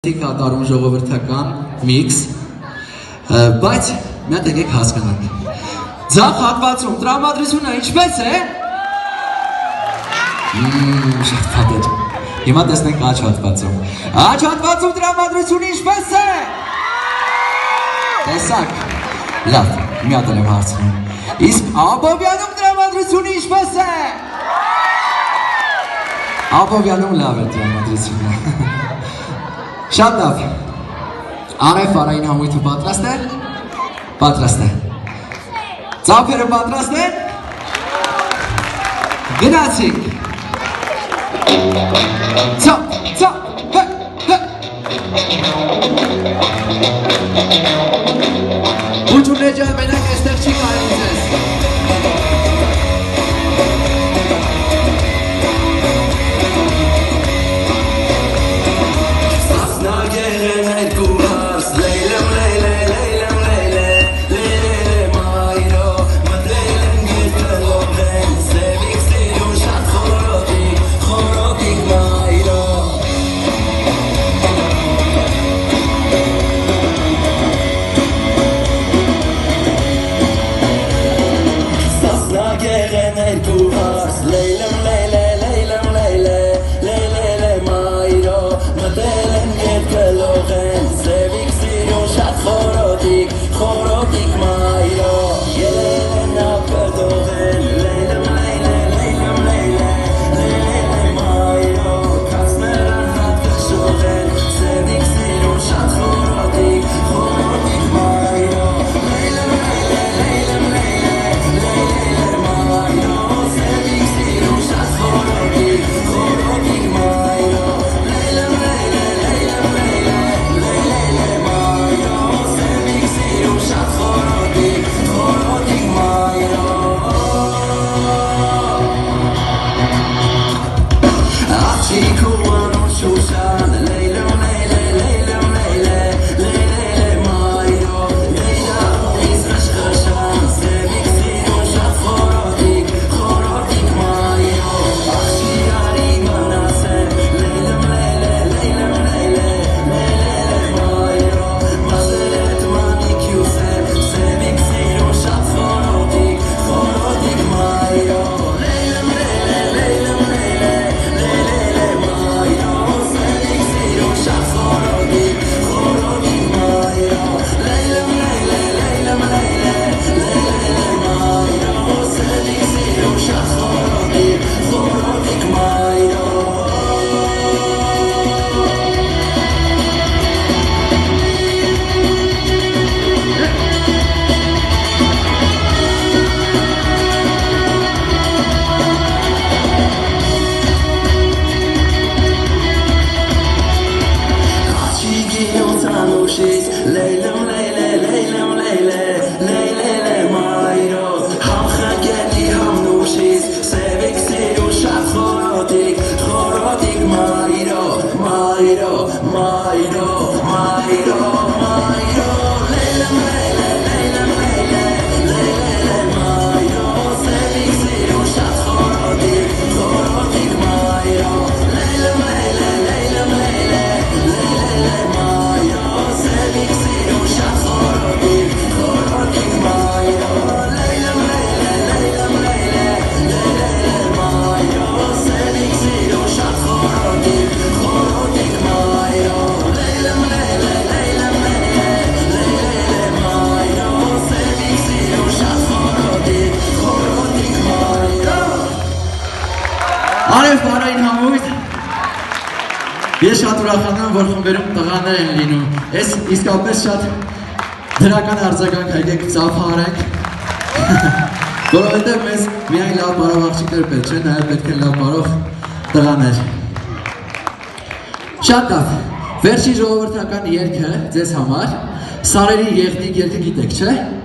Կատարում ժողովրդական միքս, բայց մի հատ եկեք հասկանանք։ Ձախ հատվածում տրամադրությունը ինչպես է։ Շատ փաթեթ։ Հիմա տեսնենք աջ հատվածում։ Աջ հատվածում տրամադրությունը ինչպես է։ Տեսակ։ Լավ, մի հատ եմ հարցնում։ Իսկ Աբովյանում տրամադրությունը ինչպես է։ Աբովյանում լավ է տրամադրությունը։ Շատ լավ, Արև Արային համույթը պատրաստ է, պատրաստ է, ծափերը պատրաստ են, գնացինք, ծափ, ծափ, ուջուն էջան մենակ էստեղ չի կարելի ձեզ, Արև Արային համույթ, ես շատ ուրախանում, որ խմբերում տղաներ են լինում, ես իսկապես շատ դրական արձագանք հայկեք ծափը արենք, որովհետև մեզ միայն լավ բարով աղջիկներ պետք չէ, նաև պետք են լավ բարով տղաներ։ Շատ լավ, վերջի ժողովրդական երգը ձեզ համար, Սարերի եղնիկ երգը գիտեք, չէ՞։